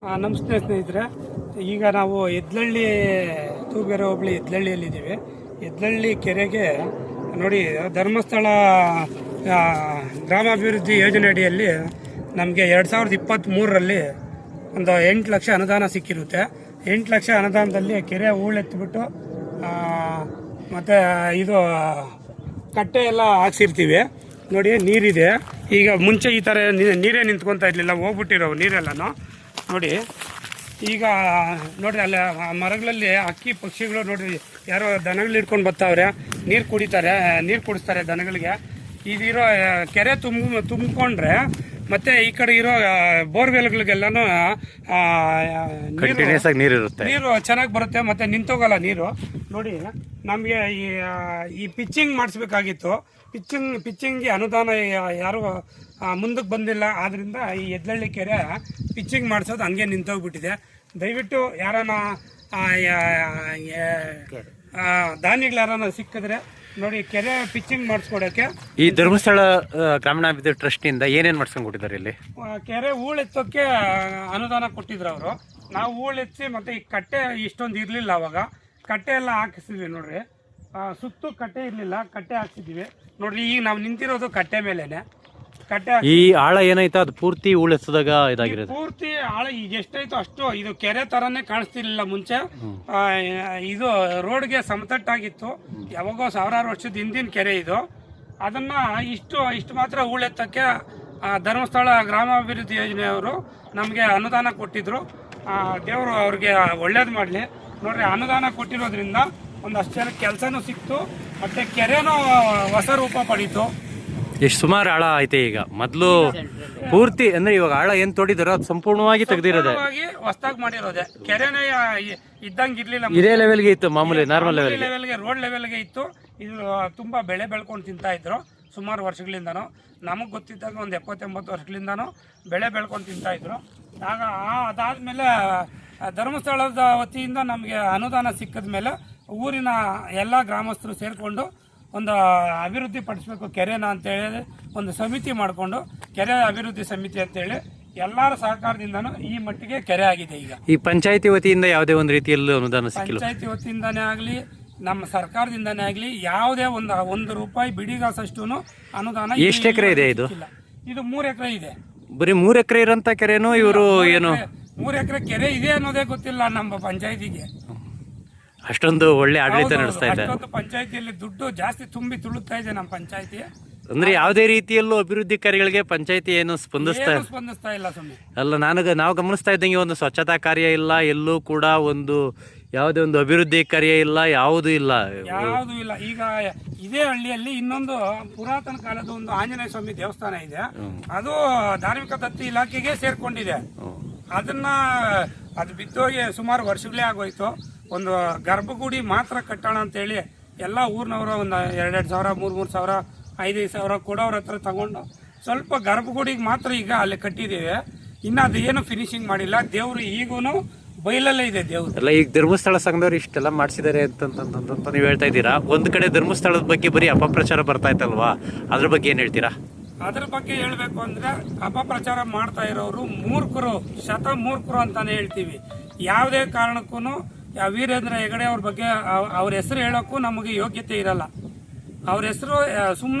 ನಮಸ್ತೆ ಸ್ನೇಹಿತರೆ. ಈಗ ನಾವು ಎದ್ಲಳ್ಳಿ ತೂಬೇರೆ ಹೋಬಳಿ ಎದ್ಲಳ್ಳಿಯಲ್ಲಿದ್ದೀವಿ. ಎದ್ಲಳ್ಳಿ ಕೆರೆಗೆ ನೋಡಿ, ಧರ್ಮಸ್ಥಳ ಗ್ರಾಮಾಭಿವೃದ್ಧಿ ಯೋಜನೆ ಅಡಿಯಲ್ಲಿ ನಮಗೆ 2023ರಲ್ಲಿ ಒಂದು 8 ಲಕ್ಷ ಅನುದಾನ ಸಿಕ್ಕಿರುತ್ತೆ. 8 ಲಕ್ಷ ಅನುದಾನದಲ್ಲಿ ಕೆರೆ ಹೂಳೆತ್ತಿಬಿಟ್ಟು ಮತ್ತು ಇದು ಕಟ್ಟೆ ಎಲ್ಲ ಹಾಕ್ಸಿರ್ತೀವಿ. ನೋಡಿ, ನೀರಿದೆ. ಈಗ ಮುಂಚೆ ಈ ಥರ ನೀರೇ ನಿಂತ್ಕೊತಾ ಇರಲಿಲ್ಲ, ಹೋಗ್ಬಿಟ್ಟಿರೋ ನೀರೆಲ್ಲನೂ ನೋಡಿ. ಈಗ ನೋಡ್ರಿ, ಅಲ್ಲಿ ಮರಗಳಲ್ಲಿ ಹಕ್ಕಿ ಪಕ್ಷಿಗಳು ನೋಡ್ರಿ, ಯಾರೋ ದನಗಳು ಹಿಡ್ಕೊಂಡು ಬರ್ತಾವ್ರೆ, ನೀರು ಕುಡಿತಾರೆ, ನೀರು ಕುಡಿಸ್ತಾರೆ ದನಗಳಿಗೆ. ಇದಿರೋ ಕೆರೆ ತುಂಬಿಕೊಂಡ್ರೆ ಮತ್ತೆ ಈ ಕಡೆ ಇರೋ ಬೋರ್ವೆಲ್ಗಳಿಗೆಲ್ಲನೂ ನೀರು ಚೆನ್ನಾಗಿ ಬರುತ್ತೆ, ಮತ್ತೆ ನಿಂತೋಗಲ್ಲ ನೀರು. ನೋಡಿ, ನಮಗೆ ಈ ಪಿಚ್ಚಿಂಗ್ ಮಾಡಿಸ್ಬೇಕಾಗಿತ್ತು. ಪಿಚ್ಚಿಂಗ್ಗೆ ಅನುದಾನ ಯಾರು ಮುಂದಕ್ಕೆ ಬಂದಿಲ್ಲ. ಆದ್ರಿಂದ ಈ ಎದ್ಲಳ್ಳಿ ಕೆರೆ ಪಿಚ್ಚಿಂಗ್ ಮಾಡಿಸೋದು ಹಂಗೆ ನಿಂತೋಗ್ಬಿಟ್ಟಿದೆ. ದಯವಿಟ್ಟು ಯಾರನ್ನ ದಾನಿಗಳು ಯಾರನ್ನ ಸಿಕ್ಕಿದ್ರೆ ನೋಡಿ, ಕೆರೆ ಪಿಚ್ಚಿಂಗ್ ಮಾಡಿಸ್ಕೊಡೋಕ್ಕೆ ಈ ಧರ್ಮಸ್ಥಳ ಗ್ರಾಮೀಣಾಭಿವೃದ್ಧಿ ಟ್ರಸ್ಟಿಂದ ಏನೇನು ಮಾಡಿಸ್ಕೊಂಡು ಕೊಟ್ಟಿದ್ದಾರೆ ಇಲ್ಲಿ? ಕೆರೆ ಹೂಳೆತ್ತೋಕ್ಕೆ ಅನುದಾನ ಕೊಟ್ಟಿದ್ರು ಅವರು. ನಾವು ಹೂಳೆತ್ತಿ ಮತ್ತೆ ಈ ಕಟ್ಟೆ ಇಷ್ಟೊಂದು ಇರಲಿಲ್ಲ, ಅವಾಗ ಕಟ್ಟೆ ಎಲ್ಲ ಹಾಕಿಸಿದ್ವಿ. ನೋಡ್ರಿ, ಸುತ್ತು ಕಟ್ಟೆ ಇರಲಿಲ್ಲ, ಕಟ್ಟೆ ಹಾಕ್ಸಿದ್ವಿ. ನೋಡ್ರಿ, ಈಗ ನಾವು ನಿಂತಿರೋದು ಕಟ್ಟೆ ಮೇಲೇನೆ. ಕಟ್ಟೆ ಈ ಆಳ ಏನಾಯ್ತು ಅದು ಪೂರ್ತಿ ಹೂಳೆತ್ತದಾಗ ಇದಾಗಿರೋದು. ಪೂರ್ತಿ ಆಳ ಈಗ ಎಷ್ಟಾಯ್ತು ಅಷ್ಟು. ಇದು ಕೆರೆ ತರನೇ ಕಾಣಿಸ್ತಿರ್ಲಿಲ್ಲ ಮುಂಚೆ. ಇದು ರೋಡ್ಗೆ ಸಮತಟ್ಟಾಗಿತ್ತು. ಯಾವಾಗೋ ಸಾವಿರಾರು ವರ್ಷದ ಹಿಂದಿನ ಕೆರೆ ಇದು. ಅದನ್ನ ಇಷ್ಟು ಮಾತ್ರ ಹೂಳೆತ್ತಕ್ಕೆ ಧರ್ಮಸ್ಥಳ ಗ್ರಾಮಾಭಿವೃದ್ಧಿ ಯೋಜನೆಯವರು ನಮಗೆ ಅನುದಾನ ಕೊಟ್ಟಿದ್ರು. ದೇವರು ಅವ್ರಿಗೆ ಒಳ್ಳೇದು ಮಾಡಲಿ. ನೋಡ್ರಿ, ಅನುದಾನ ಕೊಟ್ಟಿರೋದ್ರಿಂದ ಒಂದಷ್ಟು ಜನ ಕೆಲಸನೂ ಸಿಕ್ತು, ಮತ್ತೆ ಕೆರೆನೂ ಹೊಸ ರೂಪ ಪಡೀತು. ಎಷ್ಟು ಸುಮಾರು ಆಳ ಐತೆ ಈಗ. ಮೊದಲು ಪೂರ್ತಿ ಅಂದ್ರೆ ಇವಾಗ ಆಳ ಏನ್ ತೋಡಿದಾರೋ ಅದು ಸಂಪೂರ್ಣವಾಗಿ ತೆಗೆದಿರೋದೆ, ಹೊಸದಾಗಿ ಮಾಡಿರೋದೆ. ಕೆರೆನೇ ಇದ್ದಂಗೆ ಇರ್ಲಿಲ್ಲ, ಇದೇ ಲೆವೆಲ್ಗೆ ಇತ್ತು, ಮಾಮೂಲಿ ನಾರ್ಮಲ್ ಲೆವೆಲ್ಗೆ, ರೋಡ್ ಲೆವೆಲ್ಗೆ ಇತ್ತು. ಇದು ತುಂಬಾ ಬೆಳೆ ಬೆಳ್ಕೊಂಡು ತಿಂತಾ ಇದ್ರು ಸುಮಾರು ವರ್ಷಗಳಿಂದನೂ. ನಮಗೆ ಗೊತ್ತಿದ್ದಾಗ ಒಂದು 70-80 ವರ್ಷಗಳಿಂದನೂ ಬೆಳೆ ಬೆಳ್ಕೊಂಡು ತಿಂತಾ ಇದ್ರು. ಆಗ ಅದಾದ್ಮೇಲೆ ಧರ್ಮಸ್ಥಳದ ವತಿಯಿಂದ ನಮಗೆ ಅನುದಾನ ಸಿಕ್ಕಿದ ಮೇಲೆ ಊರಿನ ಎಲ್ಲ ಗ್ರಾಮಸ್ಥರು ಸೇರಿಕೊಂಡು ಒಂದು ಅಭಿವೃದ್ಧಿ ಪಡಿಸ್ಬೇಕು ಕೆರೆನ ಅಂತೇಳಿ ಒಂದು ಸಮಿತಿ ಮಾಡಿಕೊಂಡು, ಕೆರೆ ಅಭಿವೃದ್ಧಿ ಸಮಿತಿ ಅಂತೇಳಿ ಎಲ್ಲರ ಸಹಕಾರದಿಂದನೂ ಈ ಮಟ್ಟಿಗೆ ಕೆರೆ ಆಗಿದೆ. ಈಗ ಈ ಪಂಚಾಯತಿ ವತಿಯಿಂದ ಯಾವುದೇ ಒಂದು ರೀತಿಯಲ್ಲಿ ಅನುದಾನ ಸಿಕ್ಕಿಲ್ಲ. ಪಂಚಾಯತಿ ವತಿಯಿಂದಾನೇ ಆಗಲಿ, ನಮ್ಮ ಸರ್ಕಾರದಿಂದಾನೇ ಆಗಲಿ, ಯಾವುದೇ ಒಂದು ರೂಪಾಯಿ ಬಿಡಿಗಾಸಷ್ಟು ಅನುದಾನ. ಎಷ್ಟು ಎಕರೆ ಇದೆ ಇದು? ಇದು 3 ಎಕರೆ ಇದೆ. ಬರೀ 3 ಎಕರೆ ಇರೋಂಥ ಕೆರೆನೂ ಇವರು ಏನು 3 ಎಕರೆ ಕೆರೆ ಇದೆ ಅನ್ನೋದೇ ಗೊತ್ತಿಲ್ಲ ನಮ್ಮ ಪಂಚಾಯತಿಗೆ. ಅಷ್ಟೊಂದು ಒಳ್ಳೆ ಆಡಳಿತ ನಡೆಸ್ತಾ ಇದೆ. ಪಂಚಾಯತಿಯಲ್ಲಿ ದುಡ್ಡು ಜಾಸ್ತಿ ತುಂಬಿ ತುಳುತ್ತಾ ಇದೆ ನಮ್ಮ ಪಂಚಾಯತಿ. ಅಂದ್ರೆ ಯಾವುದೇ ರೀತಿಯಲ್ಲೂ ಅಭಿವೃದ್ಧಿ ಕಾರ್ಯಗಳಿಗೆ ಪಂಚಾಯತಿ ಏನು ಸ್ಪಂದಿಸ್ತಾ ಇಲ್ಲ ಸುಮ್ಮನೆ ಅಲ್ಲ. ನಾವು ಗಮನಿಸ್ತಾ ಇದ್ದಂಗೆ ಒಂದು ಸ್ವಚ್ಛತಾ ಕಾರ್ಯ ಇಲ್ಲ, ಎಲ್ಲೂ ಕೂಡ ಒಂದು ಯಾವುದೇ ಒಂದು ಅಭಿವೃದ್ಧಿ ಕಾರ್ಯ ಇಲ್ಲ, ಯಾವುದೂ ಇಲ್ಲ. ಈಗ ಇದೇ ಹಳ್ಳಿಯಲ್ಲಿ ಇನ್ನೊಂದು ಪುರಾತನ ಕಾಲದ ಒಂದು ಆಂಜನೇಯ ಸ್ವಾಮಿ ದೇವಸ್ಥಾನ ಇದೆ. ಅದು ಧಾರ್ಮಿಕ ದತ್ತಿ ಇಲಾಖೆಗೆ ಸೇರ್ಕೊಂಡಿದೆ. ಅದು ಬಿದ್ದೋಗಿ ಸುಮಾರು ವರ್ಷಗಳೇ ಆಗೋಯ್ತು. ಒಂದು ಗರ್ಭಗುಡಿ ಮಾತ್ರ ಕಟ್ಟೋಣ ಅಂತೇಳಿ ಎಲ್ಲ ಊರಿನವರು ಒಂದು 2-2 ಸಾವಿರ, 3-3 ಸಾವಿರ, 5-5 ಸಾವಿರ ಕೊಡೋರ ಹತ್ರ ತಗೊಂಡು ಸ್ವಲ್ಪ ಗರ್ಭಗುಡಿಗೆ ಮಾತ್ರ ಈಗ ಅಲ್ಲಿ ಕಟ್ಟಿದ್ದೀವಿ. ಇನ್ನು ಅದು ಏನು ಫಿನಿಶಿಂಗ್ ಮಾಡಿಲ್ಲ. ದೇವರು ಈಗೂ ಬೈಲಲ್ಲೇ ಇದೆ ದೇವ್ರು. ಎಲ್ಲ ಈಗ ಧರ್ಮಸ್ಥಳ ಸಂಘದವ್ರು ಇಷ್ಟೆಲ್ಲ ಮಾಡಿಸಿದ್ದಾರೆ ಅಂತ ನೀವು ಹೇಳ್ತಾ ಇದ್ದೀರಾ. ಒಂದು ಕಡೆ ಧರ್ಮಸ್ಥಳದ ಬಗ್ಗೆ ಬರೀ ಅಪಪ್ರಚಾರ ಬರ್ತಾ ಇತ್ತಲ್ವಾ, ಅದ್ರ ಬಗ್ಗೆ ಏನು ಹೇಳ್ತೀರಾ? ಅದ್ರ ಬಗ್ಗೆ ಹೇಳ್ಬೇಕು ಅಂದ್ರೆ, ಅಪಪ್ರಚಾರ ಮಾಡ್ತಾ ಇರೋರು ಮೂರ್ಖರು, ಮೂರ್ಖರು ಅಂತಾನೆ ಹೇಳ್ತೀವಿ. ಯಾವುದೇ ಕಾರಣಕ್ಕೂ ವೀರೇಂದ್ರ ಹೆಗಡೆ ಅವ್ರ ಬಗ್ಗೆ ಅವ್ರ ಹೆಸರು ಹೇಳೋಕ್ಕೂ ನಮಗೆ ಯೋಗ್ಯತೆ ಇರಲ್ಲ. ಅವ್ರ ಹೆಸರು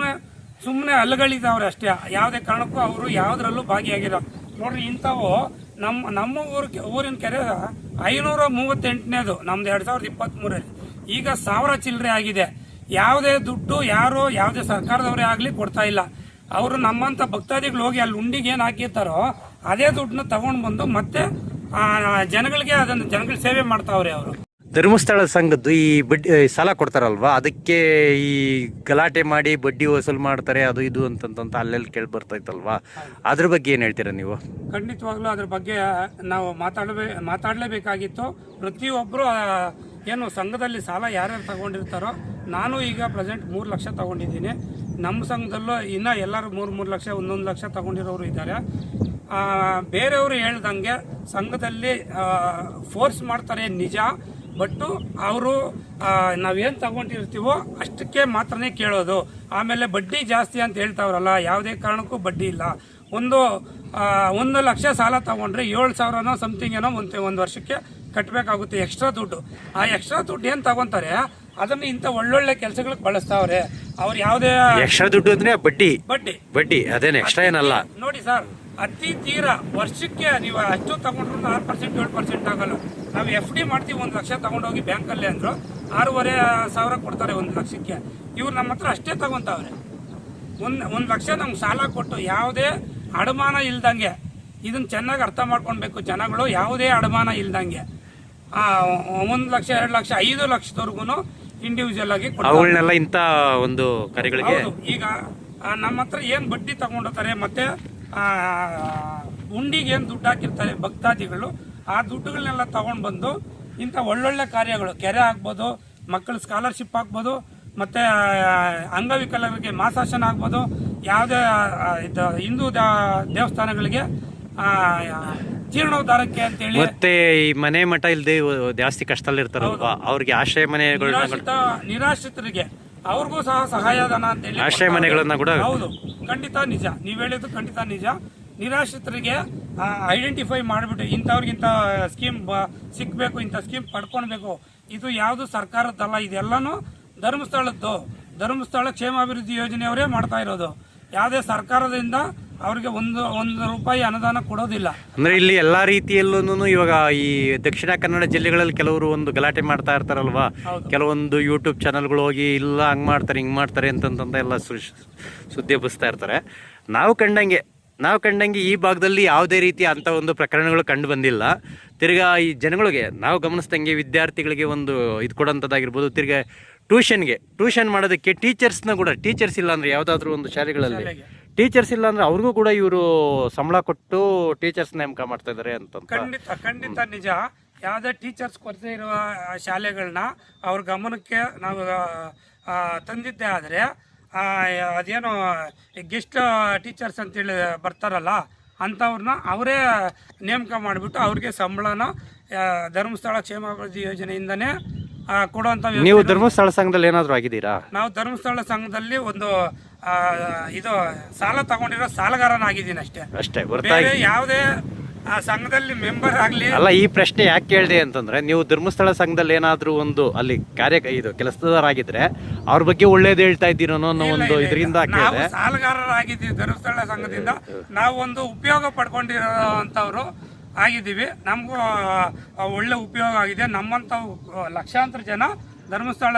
ಸುಮ್ಮನೆ ಅಲ್ಲಗಳಿದ್ದಾವ್ರೆ ಅಷ್ಟೇ. ಯಾವುದೇ ಕಾರಣಕ್ಕೂ ಅವರು ಯಾವುದ್ರಲ್ಲೂ ಭಾಗಿಯಾಗಿರೋ. ನೋಡ್ರಿ, ಇಂಥವು ನಮ್ಮ ಊರಿನ ಕೆರೆ 538ನೇದು ನಮ್ದು 2023ರಲ್ಲಿ. ಈಗ 1000 ಚಿಲ್ಲರೆ ಆಗಿದೆ. ಯಾವುದೇ ದುಡ್ಡು ಯಾವುದೇ ಸರ್ಕಾರದವರೇ ಆಗಲಿ ಕೊಡ್ತಾ ಇಲ್ಲ. ಅವರು ನಮ್ಮಂಥ ಭಕ್ತಾದಿಗಳು ಹೋಗಿ ಅಲ್ಲಿ ಉಂಡಿಗೆ ಏನು ಹಾಕಿರ್ತಾರೋ ಅದೇ ದುಡ್ಡನ್ನ ತಗೊಂಡು ಬಂದು ಮತ್ತೆ ಜನಗಳಿಗೆ ಜನಗಳ ಸೇವೆ ಮಾಡ್ತಾವ್ರೆ ಅವರು. ಧರ್ಮಸ್ಥಳ ಸಂಘದ್ದು ಈ ಬಡ್ಡಿ ಸಾಲ ಕೊಡ್ತಾರಲ್ವಾ, ಅದಕ್ಕೆ ಈ ಗಲಾಟೆ ಮಾಡಿ ಬಡ್ಡಿ ವಸೂಲು ಮಾಡ್ತಾರೆ, ಅದು ಇದು ಅಂತಂತ ಅಲ್ಲೆಲ್ಲಿ ಕೇಳಿ ಬರ್ತಾ ಇತ್ತಲ್ವಾ, ಅದ್ರ ಬಗ್ಗೆ ಏನು ಹೇಳ್ತೀರಾ ನೀವು? ಖಂಡಿತವಾಗ್ಲೂ ಅದ್ರ ಬಗ್ಗೆ ನಾವು ಮಾತಾಡಲೇಬೇಕಾಗಿತ್ತು. ಪ್ರತಿಯೊಬ್ಬರು ಏನು ಸಂಘದಲ್ಲಿ ಸಾಲ ಯಾರ್ಯಾರು ತಗೊಂಡಿರ್ತಾರೋ, ನಾನು ಈಗ ಪ್ರೆಸೆಂಟ್ 3 ಲಕ್ಷ ತಗೊಂಡಿದ್ದೀನಿ. ನಮ್ಮ ಸಂಘದಲ್ಲೂ ಇನ್ನೂ ಎಲ್ಲರೂ 3 ಲಕ್ಷ, 1 ಲಕ್ಷ ತಗೊಂಡಿರೋರು ಇದ್ದಾರೆ. ಬೇರೆಯವರು ಹೇಳ್ದಂಗೆ ಸಂಘದಲ್ಲಿ ಫೋರ್ಸ್ ಮಾಡ್ತಾರೆ ನಿಜ. ಬಟ್ಟು ಅವರು ನಾವೇನು ತಗೊಂಡಿರ್ತೀವೋ ಅಷ್ಟಕ್ಕೆ ಮಾತ್ರನೇ ಕೇಳೋದು. ಆಮೇಲೆ ಬಡ್ಡಿ ಜಾಸ್ತಿ ಅಂತ ಹೇಳ್ತಾವ್ರಲ್ಲ, ಯಾವುದೇ ಕಾರಣಕ್ಕೂ ಬಡ್ಡಿ ಇಲ್ಲ. ಒಂದು ಲಕ್ಷ ಸಾಲ ತಗೊಂಡ್ರೆ 7,000 ಸಮಥಿಂಗ್ ಏನೋ ಒಂದು ವರ್ಷಕ್ಕೆ ಕಟ್ಟಬೇಕಾಗುತ್ತೆ ಎಕ್ಸ್ಟ್ರಾ ದುಡ್ಡು. ಆ ಎಕ್ಸ್ಟ್ರಾ ದುಡ್ಡು ಏನು ತಗೊಂತಾರೆ ಅದನ್ನ ಇಂಥ ಒಳ್ಳೊಳ್ಳೆ ಕೆಲಸಗಳಿಗೆ ಬಳಸ್ತಾವ್ರೆ. ಅವ್ರು ಯಾವುದೇ ಎಕ್ಸ್ಟ್ರಾ ದುಡ್ಡು ಅಂದ್ರೆ ಬಡ್ಡಿ ಬಡ್ಡಿ ಬಡ್ಡಿ ಅದೇನೆ ಎಕ್ಸ್ಟ್ರಾ ಏನಲ್ಲ. ನೋಡಿ ಸರ್, ಅತಿ ತೀರಾ ವರ್ಷಕ್ಕೆ ನೀವು ಅಷ್ಟು ತಗೊಂಡ್ರು 6% 7% ಆಗಲ್ಲ. ನಾವು FD ಮಾಡ್ತೀವಿ, 1 ಲಕ್ಷ ತಗೊಂಡೋಗಿ ಬ್ಯಾಂಕಲ್ಲಿ ಅಂದ್ರು 6,500 ಕೊಡ್ತಾರೆ 1 ಲಕ್ಷಕ್ಕೆ. ಇವ್ರು ನಮ್ಮ ಹತ್ರ ಅಷ್ಟೇ ತಗೊಂತಾವ್ರೆ. ಒಂದು ಲಕ್ಷ ನಮ್ಗೆ ಸಾಲ ಕೊಟ್ಟು ಯಾವುದೇ ಅಡಮಾನ ಇಲ್ದಂಗೆ, ಇದನ್ನ ಚೆನ್ನಾಗಿ ಅರ್ಥ ಮಾಡ್ಕೊಳ್ಬೇಕು ಜನಗಳು, ಯಾವುದೇ ಅಡಮಾನ ಇಲ್ದಂಗೆ 1 ಲಕ್ಷ 2 ಲಕ್ಷ 5 ಲಕ್ಷದವರೆಗೂ ಇಂಡಿವಿಜುವಲ್ ಆಗಿ ಅವುಗಳನ್ನೆಲ್ಲ ಇಂಥ ಒಂದು ಕಾರ್ಯಗಳಿಗೆ. ಈಗ ನಮ್ಮ ಹತ್ರ ಏನು ಬಡ್ಡಿ ತಗೊಂಡಿರ್ತಾರೆ, ಮತ್ತೆ ಉಂಡಿಗೆ ಏನು ದುಡ್ಡು ಹಾಕಿರ್ತಾರೆ ಭಕ್ತಾದಿಗಳು, ಆ ದುಡ್ಡುಗಳನ್ನೆಲ್ಲ ತಗೊಂಡು ಬಂದು ಇಂಥ ಒಳ್ಳೊಳ್ಳೆ ಕಾರ್ಯಗಳು, ಕೆರೆ ಆಗ್ಬೋದು, ಮಕ್ಕಳ ಸ್ಕಾಲರ್ಶಿಪ್ ಆಗ್ಬೋದು, ಮತ್ತೆ ಅಂಗವಿಕಲರಿಗೆ ಮಾಸಾಶನ ಆಗ್ಬೋದು, ಯಾವುದೇ ಹಿಂದೂ ದೇವಸ್ಥಾನಗಳಿಗೆ ಜೀರ್ಣೋದ್ಧಾರಕ್ಕೆ ಅಂತೇಳಿ, ಮತ್ತೆ ಈ ಮನೆ ಮಠ ಇಲ್ಲದೆ ಜಾಸ್ತಿ ಕಷ್ಟದಲ್ಲಿ ಇರ್ತಾರಲ್ವಾ ಅವ್ರಿಗೆ ಆಶ್ರಯ ಮನೆಗಳನ್ನ, ನಿರಾಶ್ರಿತರಿಗೆ ಅವ್ರಿಗೂ ಸಹ ಸಹಾಯಧನ ಅಂತೇಳಿ ಆಶ್ರಯ ಮನೆಗಳನ್ನ ಕೂಡ. ಹೌದು, ಖಂಡಿತ ನಿಜ, ನೀವು ಹೇಳಿದ್ದು ಖಂಡಿತ ನಿಜ. ನಿರಾಶ್ರಿತರಿಗೆ ಐಡೆಂಟಿಫೈ ಮಾಡಿಬಿಟ್ಟು ಇಂಥವ್ರಿಗಿಂತ ಸ್ಕೀಮ್ ಸಿಕ್ಬೇಕು, ಇಂಥ ಸ್ಕೀಮ್ ಪಡ್ಕೊಳ್ಬೇಕು, ಇದು ಯಾವುದು ಸರ್ಕಾರದ್ದಲ್ಲ, ಇದೆಲ್ಲನೂ ಧರ್ಮಸ್ಥಳ ಕ್ಷೇಮಾಭಿವೃದ್ಧಿ ಯೋಜನೆಯವರೇ ಮಾಡ್ತಾ ಇರೋದು. ಯಾವುದೇ ಸರ್ಕಾರದಿಂದ ಅವ್ರಿಗೆ ಒಂದು ರೂಪಾಯಿ ಅನುದಾನ ಕೊಡೋದಿಲ್ಲ. ಅಂದ್ರೆ ಇಲ್ಲಿ ಎಲ್ಲಾ ರೀತಿಯಲ್ಲೂ ಇವಾಗ ಈ ದಕ್ಷಿಣ ಕನ್ನಡ ಜಿಲ್ಲೆಗಳಲ್ಲಿ ಕೆಲವರು ಒಂದು ಗಲಾಟೆ ಮಾಡ್ತಾ ಇರ್ತಾರಲ್ವಾ, ಕೆಲವೊಂದು ಯೂಟ್ಯೂಬ್ ಚಾನಲ್ಗಳು ಹೋಗಿ ಇಲ್ಲ ಹಂಗ್ ಮಾಡ್ತಾರೆ ಹಿಂಗ್ ಮಾಡ್ತಾರೆ ಅಂತಂತ ಎಲ್ಲ ಸುದ್ದಿ ಹಬ್ಬಿಸ್ತಾ ಇರ್ತಾರೆ. ನಾವು ಕಂಡಂಗೆ ಈ ಭಾಗದಲ್ಲಿ ಯಾವುದೇ ರೀತಿ ಅಂತ ಒಂದು ಪ್ರಕರಣಗಳು ಕಂಡು ಬಂದಿಲ್ಲ. ತಿರ್ಗಾ ಈ ಜನಗಳಿಗೆ ನಾವು ಗಮನಿಸ್ದಂಗೆ ವಿದ್ಯಾರ್ಥಿಗಳಿಗೆ ಒಂದು ಇದು ಕೊಡೋಂಥದ್ದಾಗಿರ್ಬೋದು, ತಿರ್ಗಾ ಟ್ಯೂಷನ್ ಮಾಡೋದಕ್ಕೆ ಟೀಚರ್ಸ್ ಇಲ್ಲ ಅಂದ್ರೆ ಯಾವುದಾದ್ರೂ ಒಂದು ಶಾಲೆಗಳಲ್ಲಿ ಟೀಚರ್ಸ್ ಇಲ್ಲ ಅಂದ್ರೆ ಅವ್ರಿಗೂ ಕೂಡ ಇವರು ಸಂಬಳ ಕೊಟ್ಟು ಟೀಚರ್ಸ್ ನೇಮಕ ಮಾಡ್ತಾ ಇದಾರೆ ಅಂತ. ಖಂಡಿತ ನಿಜ. ಯಾವುದೇ ಟೀಚರ್ಸ್ ಕೊರತೆ ಇರುವ ಶಾಲೆಗಳನ್ನ ಅವ್ರ ಗಮನಕ್ಕೆ ನಾವು ತಂದಿದ್ದೆ ಆದರೆ ಅದೇನೋ ಗೆಸ್ಟ್ ಟೀಚರ್ಸ್ ಅಂತೇಳಿ ಬರ್ತಾರಲ್ಲ ಅಂಥವ್ರನ್ನ ಅವರೇ ನೇಮಕ ಮಾಡಿಬಿಟ್ಟು ಅವ್ರಿಗೆ ಸಂಬಳನ ಧರ್ಮಸ್ಥಳ ಕ್ಷೇಮಾಭಿವೃದ್ಧಿ ಯೋಜನೆಯಿಂದನೇ ಕೊಡುವಂಥ. ನೀವು ಧರ್ಮಸ್ಥಳ ಸಂಘದಲ್ಲಿ ಏನಾದರೂ ಆಗಿದ್ದೀರಾ? ನಾವು ಧರ್ಮಸ್ಥಳ ಸಂಘದಲ್ಲಿ ಒಂದು ಇದು ಸಾಲ ತಗೊಂಡಿರೋ ಸಾಲಗಾರನಾಗಿದ್ದೀನಿ ಅಷ್ಟೇ. ಬೇರೆ ಯಾವುದೇ ಸಂಘದಲ್ಲಿ ಮೆಂಬರ್ ಆಗಲಿ ಅಲ್ಲ. ಈ ಪ್ರಶ್ನೆ ಯಾಕೆ ಕೇಳಿದೆ ಅಂತಂದ್ರೆ, ನೀವು ಧರ್ಮಸ್ಥಳ ಸಂಘದಲ್ಲಿ ಏನಾದ್ರೂ ಒಂದು ಅಲ್ಲಿ ಕೆಲಸದಾರಾಗಿದ್ರೆ ಅವ್ರ ಬಗ್ಗೆ ಒಳ್ಳೇದು ಹೇಳ್ತಾ ಇದ್ದೀರೋ ಅನ್ನೋ ಒಂದು ಇದರಿಂದ ನಾವು ಸಾಲಗಾರರಾಗಿದ್ದೀವಿ. ಧರ್ಮಸ್ಥಳ ಸಂಘದಿಂದ ನಾವು ಒಂದು ಉಪಯೋಗ ಪಡ್ಕೊಂಡಿರೋಂಥವ್ರು ಆಗಿದ್ದೀವಿ. ನಮಗೂ ಒಳ್ಳೆ ಉಪಯೋಗ ಆಗಿದೆ. ನಮ್ಮಂಥ ಲಕ್ಷಾಂತರ ಜನ ಧರ್ಮಸ್ಥಳ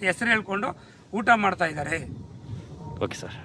ಹೆಸರು ಹೇಳ್ಕೊಂಡು ಊಟ ಮಾಡ್ತಾ ಇದ್ದಾರೆ. Okay sir.